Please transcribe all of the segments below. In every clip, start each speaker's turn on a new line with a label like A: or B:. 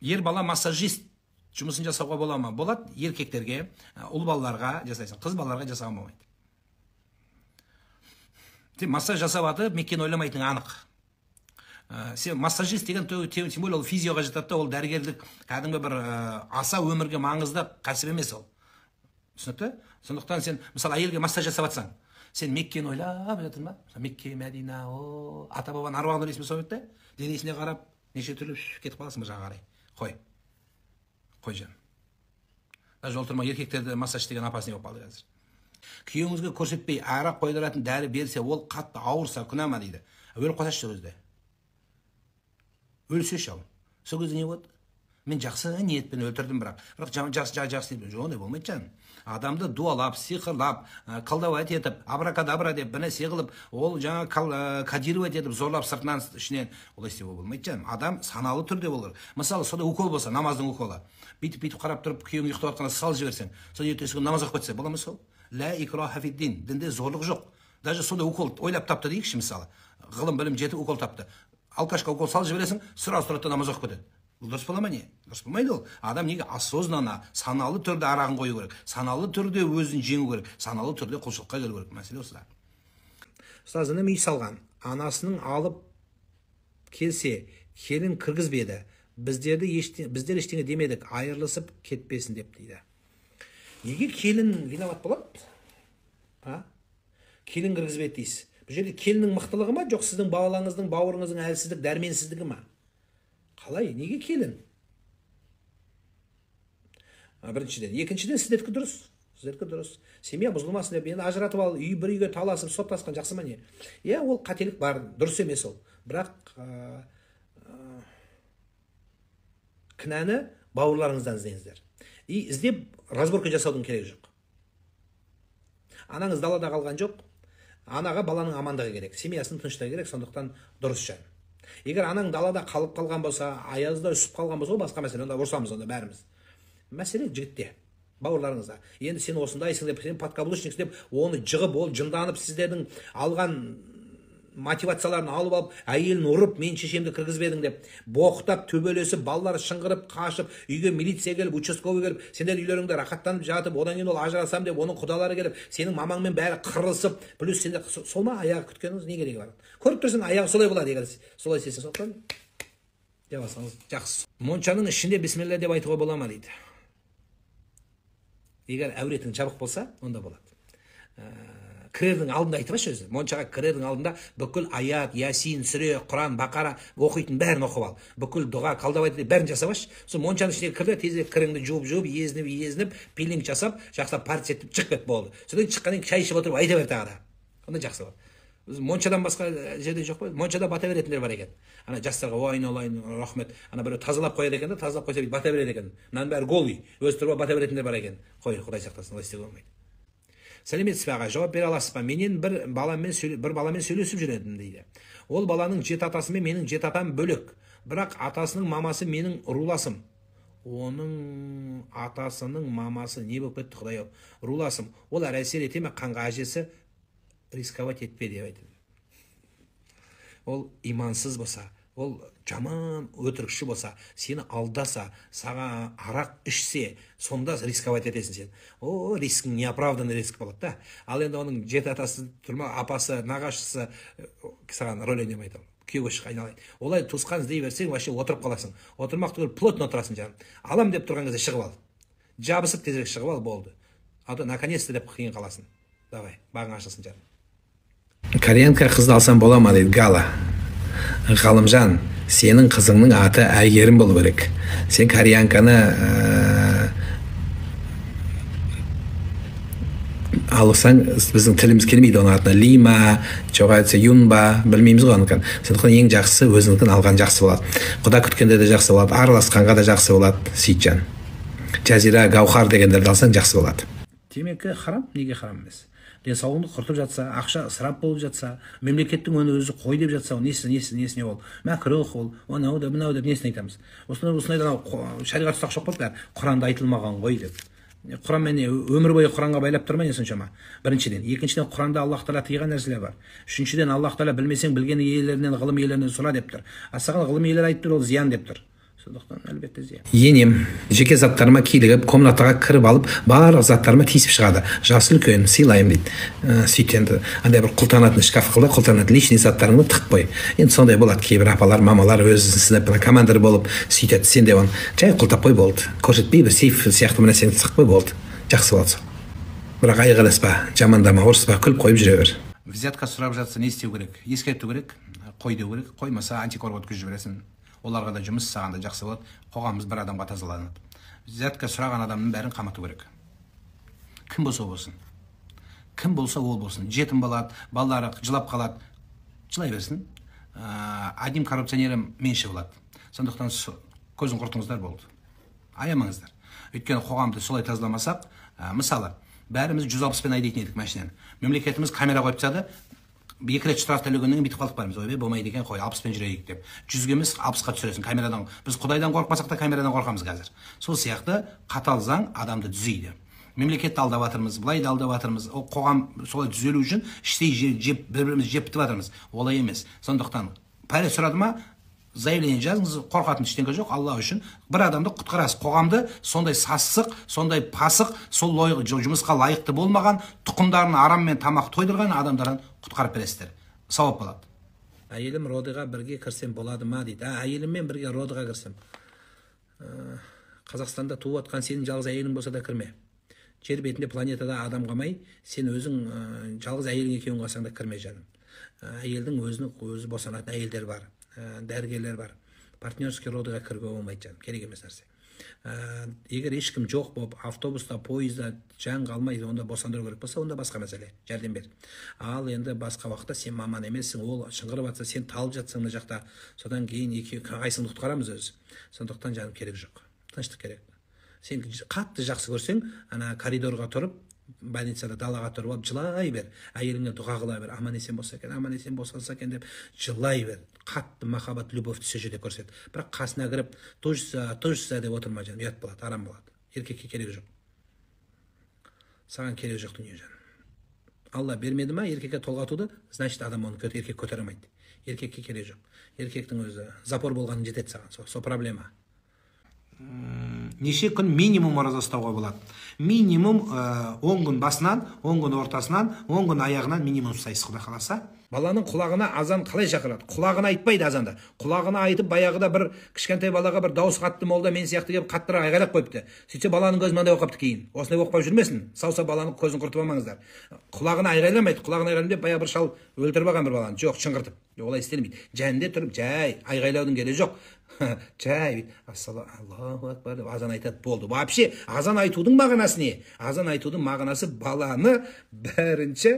A: ер бала массажист жұмысын жасауға бола ма? Болады. Еркектерге, ұл балаларға жасайсың, қыз балаларға жасауға болмайды. Сен массаж жасап атып, мекені ойламайтын анық. Сен массажист деген тем более ол физиоға жатады, ол дәрігерлік кәдімгі бір аса өмірге маңызды кәсіп емес ол. Түсінікті? Сондықтан сен мысалы әйелге массаж жасап атсаң, сен Меккені ойлап жатырсың ба? Мекке, Мәдина, ата бабаның аруағын ойлайсың ба сол бетте? Денесіне қарап, неше түрлі кетіп қаласың ба жаға қарай? Қой жан. Даже отырма еркектерді массаж деген опасный болып қалды қазір. Күйеуіңізге көрсетпей арақ қойдыратын дәрі берсе, ол қатты ауырса күнә ма дейді. Өліп қалсашы өзде. Өлсеші ал. Сол кезде не болады? Мен жақсы ниетпен өлтірдім бірақ жақсы ниетпен. Жоқ, ондай болмайды жан. Адамды дуалап, сиқырлап, колдовать етіп, абракадабра деп, бір нәрсе қылып, ол жаңа кодировать етіп, зорлап сыртынан ішінен олай істеуге болмайды жан. Адам саналы түрде болыр. Мысалы, сонда укол болса, намаздың уколы. Бүйтіп қарап тұрып, күйеуің ұйықтап жатқанда сал жіберсең, сол ертесі күні намаз оқып кетсе, бола ма сол? Ла икраха фид-дин. Дінде зорлық жоқ. Даже сонда укол ойлап тапты дейікші, мысалы. Ғылым білім жетіп укол тапты. Алкашқа укол сал жібересің, сразу тұрады намаз оқып кетеді. Дұрыс бола ма не? Дұрыс болмайды ол. Адам неге осознанно, саналы түрде арағын қою керек, саналы түрде өзін жеңу керек, саналы түрде құлшылыққа келу керек. Мәселе осыда. Ұстаз інім үй салған, анасының алып келсе, келін кіргізбеді. Біздер ештеңе демедік, айырылысып кетпесін деп дейді. Неге келін виноват болады? Келін кіргізбеді дейсіз. Бұл жерде келіннің мықтылығы ма, жоқ сіздің балаңыздың, бауырыңыздың әлсіздік, дәрменсіздігі ма? Қалай? Неге келін? Біріншіден. Екіншіден, сіздердікі дұрыс. Сіздердікі дұрыс. Семья бұзылмасын деп, енді ажыратып алып, бір үйге таласып, соттасқан жақсы ма не? Ол қателік бар, дұрыс емес ол. Бірақ кінәні бауырларыңыздан іздеңіздер. Іздеп, разборка жасаудың керегі жоқ. Анаңыз далада қалған жоқ. Анаға баланың амандығы керек, семьясының тыныштығы керек, сондықтан дұрыс жан. Егер анаң далада қалып қалған болса, аязда үсіп қалған болса, ол басқа мәселе, онда ұрсамыз онда бәріміз. Мәселе жігітте, бауырларыңызда. Енді сен осындайсың деп, сен подкаблучниксің деп, оны жығып, ол жынданып, сіздердің алған мотивацияларын алып алып, әйелін ұрып, мен шешемді кіргізбедің деп, боқтап, төбелесіп, балалар шыңғырып, қашып, үйге милиция келіп, участковый келіп, сендер үйлеріңде рахаттанып жатып, одан кейін ол ажырасам деп, оның құдалары келіп, сенің мамаңмен бәрі қырылысып, плюс сендер сол ма аяғы күткеніңіз не керегі бар? Көріп тұрсың, аяғы солай болады, егер солай істесең, сондықтан деп алсаңыз жақсы. Моншаның ішінде бисмилла деп айтуға бола ма дейді. Егер әуретің жабық болса, онда болады. Кірердің алдында айтып өзі. Моншаға кірердің алдында бүкіл аят, ясин, сүре, құран, бақара оқитын бәрін оқып ал. Бүкіл дұға, қалдабайт бәрін жасап аш. Сол моншаның ішіне кірді, тезірек кіріңді жуып, езініп, пилинг жасап, жақсылап партия етіп шығып кет болды. Содан шыққаннан шай ішіп отырып айта бер тағы да. Онда жақсы болады. Моншадан басқа жерде жоқ қой. Моншада бата беретіндер бар екен. Ана жастарға ойын, рахмет. Ана біреу тазалап қояды екен, тазалап қойса бата береді екен. Мынаның бәрі голый. Өз тұрба бата беретіндер бар екен. Қой, Құдай сақтасын, олай істеуге болмайды. Сәлеметсіз бе аға, жауап бере аласыз ба? Менен бір баламен сөйлесіп жүредім дейді. Ол баланың жет атасы мен менің жет атам бөлек. Бірақ атасының мамасы менің руласым. Оның атасының мамасы не болып кетті Құдай ау? Руласым. Ол әсер ете ме қанға әжесі рисковать етпе деп айтады. Ол имансыз болса, ол жаман өтірікші болса, сені алдаса, саған арақ ішсе, сонда рисковать етесің сен. О, рискің неоправданный риск болады да. Ал енді оның жет атасы, тұрма, апасы, нағашысы саған рөл ойнамайды. Күйеуге шық айналайын. Олай туысқан іздей берсең, вообще отырып қаласың. Отырмақ түгіл плотно отырасың жаным. Алам деп тұрған кезде шығып ал. Жабысып тезірек шығып ал, болды. А то наконец-то деп қиын қаласың. Давай, бағың ашылсын жаным. Кореянка қызды алсам бола ма дейді Гала. Ғалымжан, сенің қызыңның аты Әйгерім болу керек. Сен кореянканы алсаң, біздің тіліміз келмейді оның атына. Лима, жоғайтса Юнба, білмейміз ғой онықан. Сондықтан ең жақсысы өзіңдікін алған жақсы болады. Құда күткенде де жақсы болады, араласқанға да жақсы болады, Сейтжан. Жазира, Гаухар дегендерді алсаң жақсы болады. Темекі харам, неге харам емес? Денсаулығыңды құртып жатса, ақша ысырап болып жатса, мемлекеттің оны өзі қой деп жатса, несіне ол? Мәкрух ол, анау да, мынау деп несін айтамыз? Осындай шариғат ұстақ жоқ болды, Құранда айтылмаған ғой деп. Құран мені өмір бойы Құранға байлап тұрмай не соншама. Біріншіден, екіншіден Құранда Аллах Тағала тыйған нәрселер бар. Үшіншіден Аллах Тағала білмесең білген иелерінен, ғылым иелерінен сұра деп тұр. Саған ғылым иелері айтып тұр, ол зиян деп тұр. Сондықтан әлбетте зиян. Енем жеке заттарыма килігіп комнатаға кіріп алып барлық заттарыма тиісіп шығады. Жасы үлкен, сыйлаймын дейді. Сөйтіп енді андай бір құлтанатын шкаф қылды, құлтанатын личный заттарыңды тығып қой. Енді сондай болады, кейбір апалар, мамалар өзі командир болып сөйтеді. Сен де оны жай құлтап қой болды. Көрсетпей бір сейф сияқты бір нәрсені тығып қой болды. Жақсы болады сол. Бірақ айғайласпа, жамандама, ұрыспа, күліп қойып жүре бер. Взятка сұрап жатса не істеу керек? Ескерту керек, қой деу керек. Қоймаса антикорға өткізіп жібересің. Оларға да жұмыс, саған да жақсы болады. Қоғамымыз бір адамға тазаланады. Взятка сұраған адамның бәрін қамату керек. Кім болса болсын. Кім болса ол болсын. Жетім болады, балалары жылап қалады. Жылай берсін. Одним коррупционерім менше болады. Сондықтан көзін құртыңыздар болды. Аямаңыздар. Өйткені қоғамды солай тазаламасақ, мысалы, бәріміз 160-пен айдайтын едік машинаны. Мемлекетіміз камера қойып тастады. 2 рет штраф төлегеннен бүйтіп қалдық бармыз. Ойбай, болмайды екен, қой, 60-пен жүрейік деп. 100-ге емес 60-қа түсіресің камерадан. Біз Құдайдан қорықпасақ та камерадан қорқамыз қазір. Сол сияқты қатал заң адамды түзейді. Мемлекетті алдап жатырмыз, былай да алдап жатырмыз. Ол қоғам солай түзелу үшін іштей жеп бір-бірімізді жеп бітіп жатырмыз. Олай емес. Сондықтан пәре сұрады ма, заявление жазыңыз, қорқатын ештеңе жоқ. Алла үшін бір адамды құтқарасыз. Қоғамды сондай сасық, сондай пасық, сол жұмысқа лайықты болмаған, тұқымдарын араммен тамақ тойдырған адамдардан құтқарып бересіздер. Сауап болады. Әйелім родыға бірге кірсем болады ма дейді. Әйеліммен бірге родыға кірсем. Қазақстанда туып отқан сенің жалғыз әйелің болса да кірме. Жер бетінде планетада адам қалмай, сен өзің жалғыз әйелің екеуін қалсаң да кірме жаным. Әйелдің өзі босанатын әйелдер бар. Дәрігерлер бар. Партнерский родыға кіруге болмайды жаным, керек емес нәрсе. Егер ешкім жоқ болып, автобуста, пойызда жан қалмайды, онда босандыру керек болса, онда басқа мәселе, жәрдем бер. Ал енді басқа уақытта сен маман емессің, ол шыңғырып жатса, сен талып жатсың мына жақта, содан кейін қайсыңды құтқарамыз өзі. Сондықтан жаным керек жоқ. Тыныштық керек. Сен қатты жақсы көрсең, ана коридорға тұрып, больницада далаға тұрып алып жылай бер. Әйеліңе дұға қыла бер. Аман есен болса екен, аман есен болса екен деп жылай бер. Қатты махаббат, любовь сол жерде көрсет. Бірақ қасына кіріп, тожса деп отырма жаным, ұят болады, арам болады. Еркекке керек жоқ. Саған керек жоқ дүние жаным. Алла бермеді ма еркекке толғатуды, значит адам оны еркек көтере алмайды. Еркекке керек жоқ. Еркектің өзі запор болғаны жетеді саған, сол проблема. Неше күн минимум ораза ұстауға болады? Минимум 10 күн басынан, 10 күн ортасынан, 10 күн аяғынан минимум ұстайсыз, Құда қаласа. Баланың құлағына азан қалай шақырады? Құлағына айтпайды азанда. Құлағына айтып, баяғыда бір кішкентай балаға бір дауыс қатты молда мен сияқты келіп қаттырақ айғайлап қойыпты. Сөйтсе баланың көзі мынандай оқыпты кейін. Осындай оқпай жүрмесін. Сауса баланың көзін құртып алмаңыздар. Құлағына айғайламайды. Құлағына айғайлап деп баяғы бір шал өлтіріп алған бір баланы. Жоқ, шыңғыртып. Олай істелмейді. Жәнде тұрып, жай айғайлаудың керегі жоқ. Жай Аллаху акбар деп азан айтады, болды. Вообще азан айтудың мағынасы не? Азан айтудың мағынасы баланы бірінші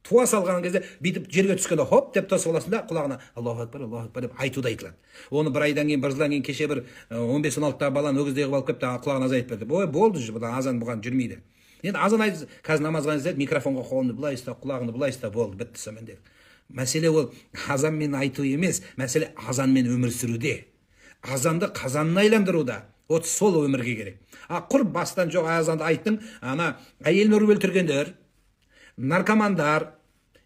A: туа салған кезде бүйтіп жерге түскенде хоп деп тосып аласың да құлағына Аллаху акбар деп айтуда айтылады. Оны бір айдан кейін, бір жылдан кейін кеше бір 15-16 баланы өгіздей қылып алып келіпті, құлағына азан айтып берді. Ой, болды, азан бұған жүрмейді. Енді азан айтып, қазір намазға айтып, микрофонға қолыңды былай ұста, құлағыңды былай ұста, болды, бітті сонымен деді. Мәселе ол азанмен айту емес, мәселе азанмен өмір сүруде. Азанды қазанын айландыруда. Вот сол өмірге керек. Құр бастан жоқ азанды айттың, ана әйелін ұрып өлтіргендер, наркомандар,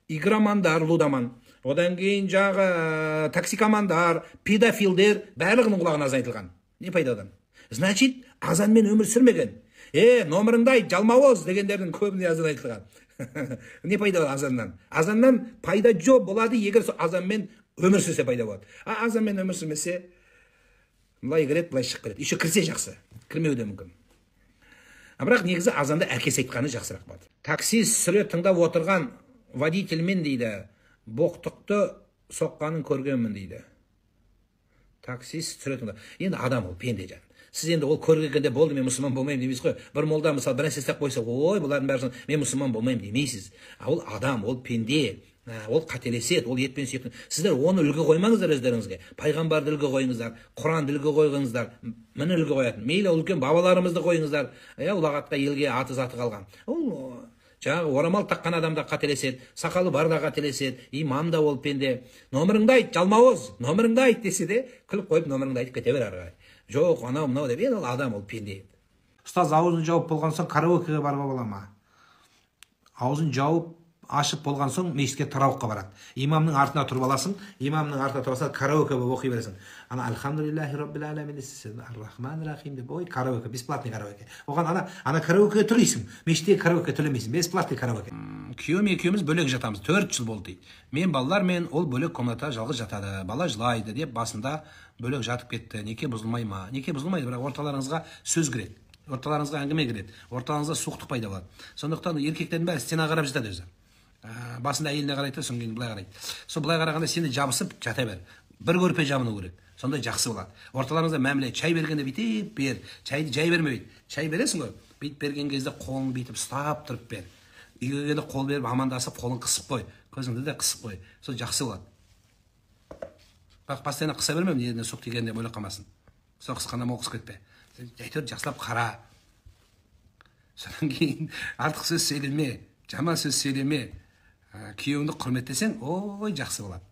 A: игромандар, лудаман, одан кейін жағы токсикомандар, педофилдер, барлығының құлағына азан айтылған. Не пайдадан? Значит, азанмен өмір сүрмеген. Номеріңді айт, жалмауыз дегендердің көбіне азан айтылған. Не пайда болады азаннан? Азаннан пайда жоқ болады, егер азанмен өмір сүрсе пайда болады. Азанмен өмір сүрмесе, былай кіреді, былай шығып кетеді. Еще кірсе жақсы, кірмеуі де мүмкін. Бірақ негізі азанды әкесі айтқаны жақсырақ болады. Таксист сүре тыңдап отырған водительмен дейді, боқтықты соққанын көргенмін дейді. Таксист сүре тыңдап. Енді адам ол, пенде жан. Сіз енді ол көргенде болды, мен мұсылман болмаймын демейсіз ғой. Бір молда мысалы бір нәрсе істеп қойса, ой, бұлардың бәрі мен мұсылман болмаймын демейсіз. Ол адам, ол пенде, ол қателеседі, ол етпен сүйектен. Сіздер оны үлгі қоймаңыздар өздеріңізге. Пайғамбарды үлгі қойыңыздар, Құранды үлгі қойыңыздар, мені үлгі қоятын. Мейлі үлкен бабаларымызды қойыңыздар. Ұлағатқа елге аты заты қалған. Ол жаңағы орамал таққан адамда қателеседі, сақалы бар да қателеседі, имам да ол пенде. Номеріңді айт, жалмауыз, номеріңді айт десе де, күліп қойып номеріңді айтып кете бер ары қарай. Жоқ, анау мынау деп, ол адам, ол пенде. Ұстаз аузын жауып болған соң караокеге баруға бола ма? Аузын жауып ашып болған соң мешітке тарауыққа барады. Имамның артына тұрып аласың, имамның артына тұрып алсаң, караоке болып оқи бересің. Ана альхамдулиллахи роббил аламин десің, ар-рахман рахим деп, ой, караоке, бесплатный караоке. Оған ана караоке төлейсің, мешітте караоке төлемейсің, бесплатный караоке. Күйеуім екеуміз бөлек жатамыз, 4 жыл болды дейді. Мен балалармен ол бөлек комната жалғыз жатады, бала жылайды деп басында бөлек жатып кетті. Неке бұзылмай ма? Неке бұзылмайды, бірақ орталарыңызға сөз кіреді. Орталарыңызға әңгіме кіреді. Орталарыңызға суықтық пайда болады. Сондықтан еркектердің бәрі стена қарап жатады өзі. Басында әйеліне қарайды, содан кейін былай қарайды. Сол былай қарағанда сені жабысып жата бер. Бір көрпе жабыну керек. Сонда жақсы болады. Орталарыңызда мәміле, чай бергенде бүйтіп бер. Чайды жай берме бүйтіп. Чай бересің ғой. Бүйтіп берген кезде қолын бүйтіп ұстап тұрып бер. Үйге келіп қол беріп амандасып, қолын қысып қой. Көзіңді де қысып қой. Сол жақсы болады. Бақ постоянно қыса берме, неден соқ тигенде ойлап қалмасын. Сол қысқанда мол қысып кетпе. Әйтеуір жақсылап қара. Содан кейін артық сөз сөйлеме, жаман сөз сөйлеме. Күйеуіңді құрметтесең, ой, жақсы болады.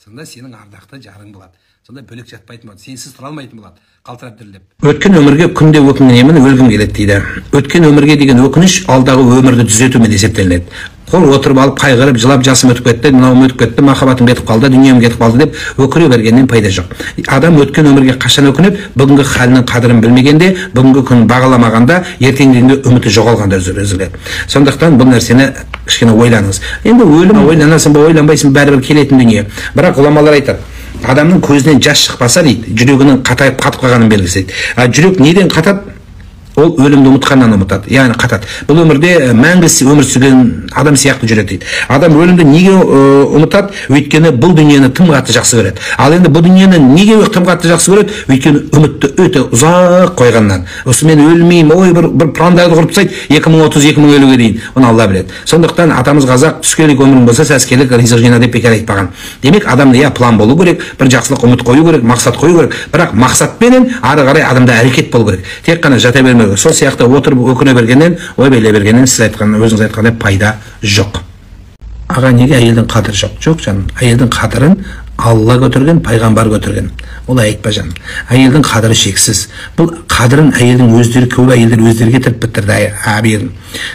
A: Сонда сенің ардақты жарың болады. Сонда бөлек жатпайтын болады. Сенсіз тұра алмайтын болады. Қалтырап дірілдеп. Өткен өмірге күнде өкінемін, өлгім келеді дейді. Өткен өмірге деген өкініш алдағы өмірді түзетумен есептелінеді. Қол отырып алып қайғырып, жылап жасым өтіп кетті, мынауым өтіп кетті, махаббатым кетіп қалды, дүнием кетіп қалды деп өкіре бергеннен пайда жоқ. Адам өткен өмірге қашан өкініп, бүгінгі халінің қадірін білмегенде, бүгінгі күнін бағаламағанда, ертеңгіден үміті жоғалғанда үзіледі. Сондықтан бұл нәрсені кішкене ойланыңыз. Енді өлім ойланасың ба, ойланбайсың, бәрібір келетін дүние. Бірақ ғұламалар айтады, адамның көзінен жас шықпаса дейді, жүрегінің қатайып қатып қалғанын белгісі дейді. Жүрек неден қатады? Ол өлімді ұмытқаннан ұмытады, яғни қатады. Бұл өмірде мәңгі өмір сүрген адам сияқты жүреді дейді. Адам өлімді неге ұмытады? Өйткені бұл дүниені тым қатты жақсы көреді. Ал енді бұл дүниені неге тым қатты жақсы көреді? Өйткені үмітті өте ұзақ қойғаннан. Осы мен өлмеймін, ой, бір пландарды құрып тастайды, 2030-2050-ге дейін. Оны Алла біледі. Сондықтан атамыз қазақ түскелік өмірің болса, сәскелік ризық жина деп бекер айтпаған. Демек, адамда план болу керек, бір жақсылық үміт қою керек, мақсат қою керек. Бірақ мақсатпенен ары қарай адамда әрекет болу керек. Тек қана жата бермеу. Сол сияқты отырып өкіне бергеннен, ой беле бергеннен сіз өзіңіз айтқандай пайда жоқ. Аға, неге әйелдің қадірі жоқ? Жоқ жаным, әйелдің қадірін Алла көтерген, пайғамбар көтерген. Олай айтпа жаным. Әйелдің қадірі шексіз. Бұл қадірін әйелдің өздері, көп әйелдер өздері кетіріп бітірді әберін.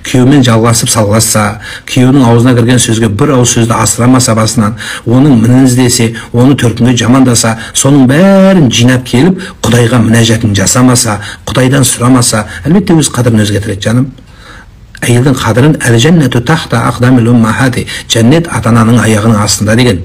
A: Күйеумен жалғасып салғаса, күйеуінің аузына кірген сөзге бір ауыз сөзді асырамаса басынан, оның мінін іздесе, оны төркінге жамандаса, соның бәрін жинап келіп, Құдайға мінәжатын жасамаса, Құдайдан сұрамаса, әлбетте өз қадірін өзі кетіреді жаным. Әйелдің қадірін әл-жәннәту тахта ақдамил уммахати, жәннет ата-ананың аяғының астында деген.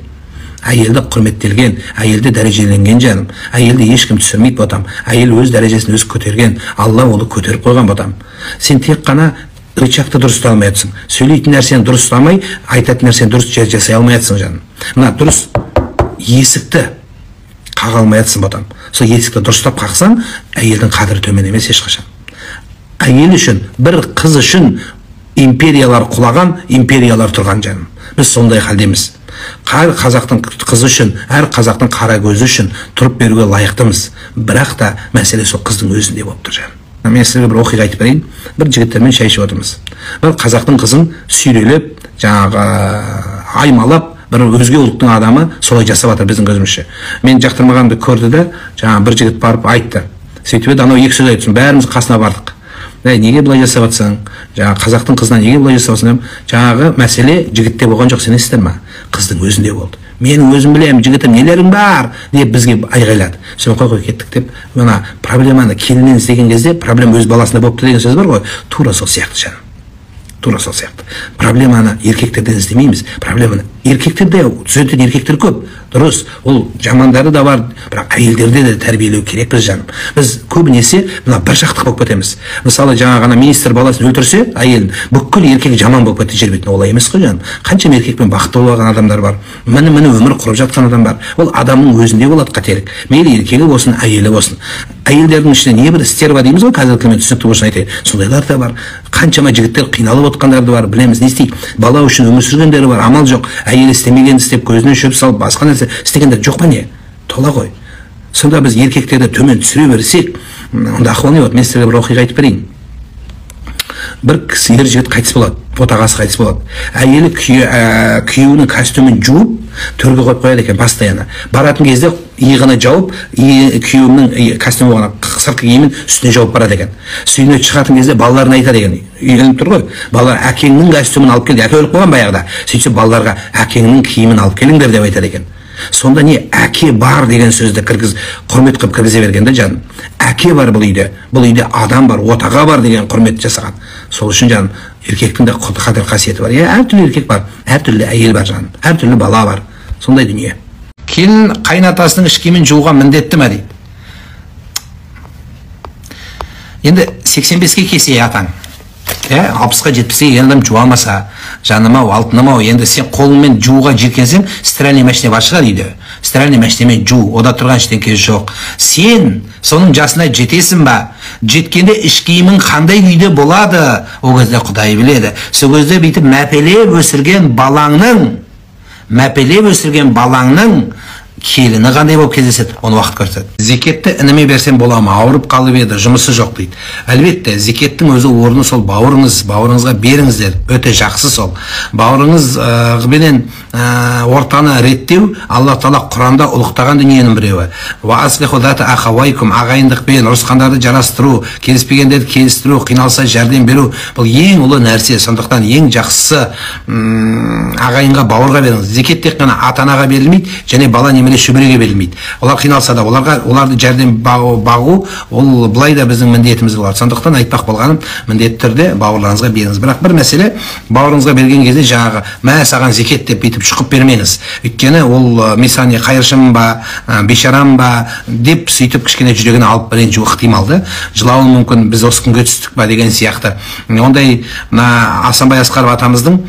A: Әйелді құрметтелген, әйелді дәрежеленген жаным. Әйелді ешкім түсірмейді ботам. Әйел өз дәрежесін өзі көтерген. Алла оны көтеріп қойған ботам. Сен тек қана рычагты дұрыс ұстай алмайсың. Сөйлейтін нәрсені дұрыс ұстамай, айтатын нәрсені дұрыс жасай алмайсың жаным. Мына дұрыс есікті қаға алмайсың ботам. Сол есікті дұрыстап қақсаң, әйелдің қадірі төмен емес ешқашан. Әйел үшін, бір қыз үшін империялар құлаған, империялар тұрған жаным. Біз сондай халдеміз. Әр қазақтың қызы үшін, әр қазақтың қара көзі үшін тұрып беруге лайықтымыз. Бірақ та мәселе сол қыздың өзінде болып тұр жаным. Мен сізге бір оқиға айтып берейін. Бір жігіттермен шай ішіп отырмыз. Бір қазақтың қызын сүйрелеп, жаңағы аймалап, бір өзге ұлттың адамы солай жасап жатыр біздің көзімізше. Мен жақтырмағанды көрді де, жаңағы бір жігіт барып айтты. Сөйтіп еді, анау екі сөз айтсын, бәріміз қасына бардық. Неге бұлай жасап жатсың? Жаңағы қазақтың қызына неге бұлай жасап жатсың? Жаңағы мәселе жігітте болған жоқ, сенесіздер ме? Қыздың өзінде болды. Мен өзім білемін, жігітім нелерің бар деп бізге айғайлады. Сен қой кеттік деп, мына проблеманы келіннен іздеген кезде проблема өз баласында болыпты деген сөз бар ғой. Тура сол сияқты жаным. Тура сол сияқты. Проблеманы еркектерден іздемейміз. Проблеманы еркектерде түзететін еркектер көп. Дұрыс, ол жамандары да бар, бірақ әйелдерде де тәрбиелеу керек біз жаным. Біз көбінесе мына бір жақтық болып кетеміз. Мысалы, жаңа ғана министр баласын өлтірсе, әйелін, бүкіл еркек жаман болып кетті жер бетіне. Олай емес қой жаным. Қанша еркекпен бақытты болған адамдар бар. Міне өмір құрып жатқан адам бар. Ол адамның өзінде болады қателік. Мейлі еркегі болсын, әйелі болсын. Әйелдердің ішінде небір істер бар дейміз ғой, қазіргі тілмен түсінікті болсын айтайын. Сондайлар да бар. Қаншама жігіттер қиналып отқандар да бар, білеміз, не істейді. Бала үшін өмір сүргендері бар, амал жоқ. Әйел істемегенді істеп, көзіне шөп салып, басқа нәрсе істегендер жоқ па не? Тола ғой. Сонда біз еркектерді төмен түсіре берсек, онда ахуал не болады? Мен сіздерге бір оқиға айтып берейін. Бір кісі ер жігіт қайтыс болады, отағасы қайтыс болады. Әйелі күйеуінің костюмін жуып, төрге қойып қояды екен постоянно. Баратын кезде иығына жауып, күйеуінің костюмі болған сыртқы киімін үстіне жауып барады екен. Үйіне шығатын кезде балаларына айтады екен, үйленіп тұр ғой, балалар әкеңнің костюмын алып келді, әке өліп қойған баяғыда, сөйтсе балаларға әкеңнің киімін алып келіңдер деп айтады екен. Сонда не әке бар деген сөзді құрмет қылып кіргізе берген де жаным. Әке бар бұл үйде адам бар, отаға бар деген құрмет жасаған. Сол үшін жаным, еркектің де қадір қасиеті бар. Әртүрлі еркек бар, әртүрлі әйел бар жаным, әртүрлі бала бар. Сондай дүние. Келін қайнатасының іш киімін жууға міндетті ме дейді. Енді 85-ке келсе атаң, 60-ға 70-ге келген адам жуа алмаса, жаным-ау, алтыным-ау, енді сен қолыңмен жууға жиркенсең, стиральный машина бар шығар үйде. Стиральный машинамен жуу, ода тұрған ештеңе жоқ. Сен соның жасына жетесің ба? Жеткенде іш киімің қандай күйде болады? О кезде Құдай біледі. Сол кезде бүйтіп мәпелеп өсірген балаңның келіні қандай болып кездеседі, оны уақыт көрсетеді. Зекетті ініме берсем бола ма? Ауырып қалып еді, жұмысы жоқ дейді. Әлбетте, зекеттің өзі орны сол бауырыңызға беріңіздер. Өте жақсы сол. Бауырыңызбенен ортаны реттеу Алла Тағала Құранда ұлықтаған дүниенің біреуі. Ва аслиху зата ахавайкум, ағайындықпен ұрысқандарды жарастыру, келіспегендерді келістіру, қиналса жәрдем беру. Бұл ең ұлы нәрсе. Сондықтан ең жақсысы ағайынға, бауырға беріңіз. Зекет тек қана ата-анаға берілмейді, және бала немере шөбереге берілмейді. Олар қиналса да, оларды жәрдем бағу, ол былай да біздің міндетіміз болады. Сондықтан айтпақ болғаным, міндетті түрде бауырларыңызға беріңіз. Бірақ бір мәселе, бауырыңызға берген кезде жаңағы мә саған зекет деп бүйтіп шұқып бермеңіз. Өйткені ол месане қайыршым ба, бешарам ба деп сөйтіп кішкене жүрегіне алып ренжуі ықтималды. Жылауы мүмкін, біз осы күнге түстік па деген сияқты. Ондай Асанбай Асқаров атамыздың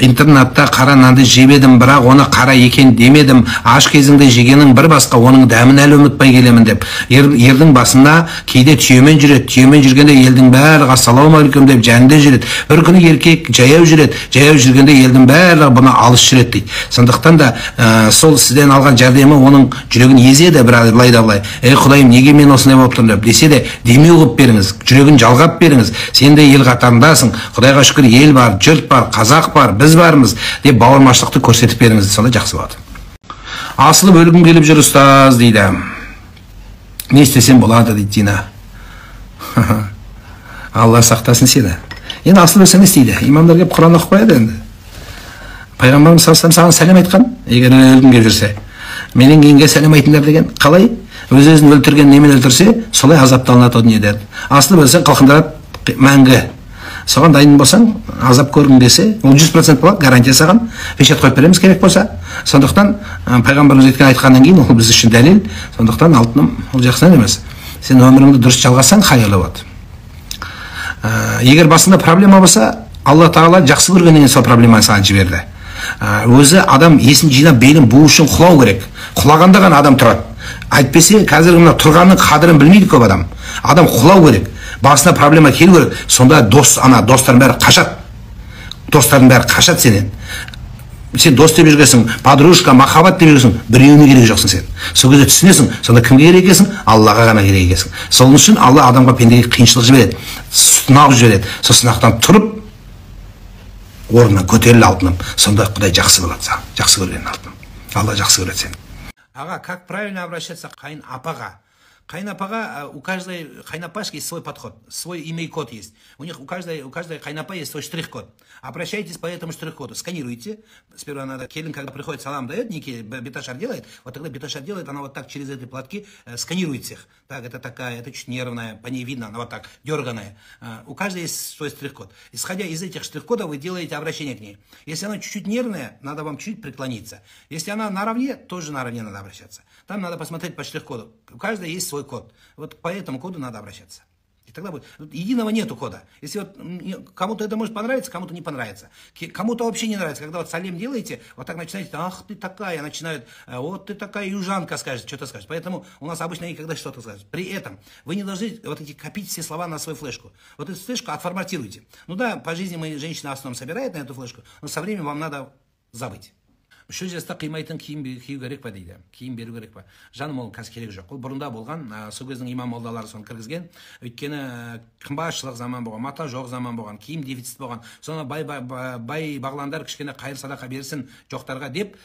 A: интернатта қара нанды жебедім, бірақ оны қара екен демедім, аш кезіңде жегенің бір басқа, оның дәмін әлі ұмытпай келемін деп. Ердің басында кейде түйемен жүргенде елдің бәрі ассалаумағалейкум деп жанында жүреді. Bir күні еркек жаяу жүргенде елдің бәрі бұны алыс жүреді дейді. Сондықтан да сол сізден алған жәрдемі оның жүрегін езеді, былай да былай. Құдайым, неге мен осындай болып тұрмын деп десе де, демеу қылып беріңіз, жүрегін жалғап беріңіз. Сен де ел қатарындасың, Құдайға шүкір ел бар, жұрт бар, қазақ бар, біз бармыз деп бауырмашылықты көрсетіп беріңіз, сонда жақсы болады. Асылып өлгім келіп жүр ұстаз дейді. Не істесем болады дейді Дина. Алла сақтасын сені. Енді асылып өлсең не істейді? Имамдар келіп Құран оқып қояды енді. Пайғамбарымыз саған сәлем айтқан, егер өлгім келіп жүрсе. Менен кейінге сәлем айтыңдар деген. Қалай? Өз-өзін өлтірген немен өлтірсе, солай азапталынады о дүниеде. Асылып өлсең қалқындырады мәңгі. Соған дайын болсаң, азап көргің десе, ол 100% болады, гарантия саған. Пешет қойып береміз керек болса. Сондықтан пайғамбарымыз айтқаннан кейін ол біз үшін дәлел. Сондықтан алтыным, ол жақсы емес. Сен өміріңді дұрыс жалғасаң, хайырлы болады. Егер басында проблема болса, Алла Тағала жақсы көргеннен сол проблеманы саған жіберді. Өзі адам есін жинап белін буу үшін құлау керек. Құлағанда ғана адам тұрады. Әйтпесе қазір мына тұрғанның қадірін білмейді көп адам. Адам құлау керек. Басына проблема келу керек. Сонда достардың бәрі қашады. Достардың бәрі қашады сенен. Сен дос деп жүргесің, подружка, махаббат деп жүргесің, біреуіне керек жоқсың сен. Сол кезде түсінесің, сонда кімге керек екенсің? Аллаға ғана керек екенсің. Сол үшін Алла адамға пендеге қиыншылық жібереді, сынақ жібереді. Сол сынақтан тұрып, орнынан көтеріл алтыным. Сонда Құдай жақсы болады саған. Жақсы көрген алтыным. Алла жақсы көреді сені. Аға, как правильно обращаться к қайын апаға? Қайнапаға, у каждой қайнапашки есть свой подход, свой имей код есть. У каждой қайнапа есть свой штрих-код. Обращайтесь по этому штрих-коду, сканируйте. Сперва надо, келин, когда приходит салам дает, некий беташар делает, вот тогда беташар делает, она вот так через эти платки сканирует всех. Так, это такая, это чуть нервная, по ней видно, она вот так, дерганая. У каждой есть свой штрих-код. Исходя из этих штрих-кодов, вы делаете обращение к ней. Если она чуть-чуть нервная, надо вам чуть преклониться. Если она наравне, тоже наравне надо обращаться. Там надо посмотреть по штрих-коду. У каждой есть свой код. Вот по этому коду надо обращаться. И тогда будет. Единого нету кода. Если вот кому-то это может понравиться, кому-то не понравится. Кому-то вообще не нравится. Когда вот салем делаете, вот так начинаете, ах ты такая, начинают, вот ты такая южанка скажет, что-то скажет. Поэтому у нас обычно никогда что-то скажет. При этом вы не должны вот эти копить все слова на свою флешку. Вот эту флешку отформатируйте. Ну да, по жизни мы женщина в основном собирает на эту флешку, но со временем вам надо забыть. Үші жаста қимайтын киім кию керек па дейді, киім беру керек па? Жаным, ол қазір керек жоқ. Ол бұрында болған, сол кездің имам молдалары соны кіргізген. Өйткені қымбатшылық заман болған, мата жоқ заман болған, киім дефицит болған. Соны бай бағландар кішкене қайыр садақа берсін жоқтарға деп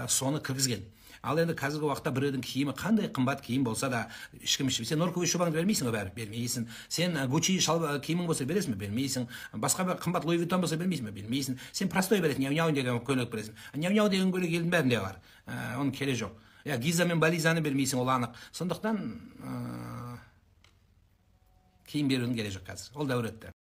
A: соны кіргізген. Ал енді қазіргі уақытта біреудің киімі қандай қымбат киім болса да ешкім сен норковый шубаңды бермейсің ғой, бәрі бермейсің. Сен Гуччи киімің болса бересің бе? Бермейсің. Басқа бір қымбат Луи Виттон болса бермейсің бе? Бермейсің. Сен простой бересің, няу-няу деген көйлек бересің. Няу-няу деген көйлек елдің бәрінде бар. Оның керегі жоқ. Гиза мен Бализаны бермейсің, ол анық. Сондықтан киім берудің керегі жоқ қазір. Ол дәуір өтті.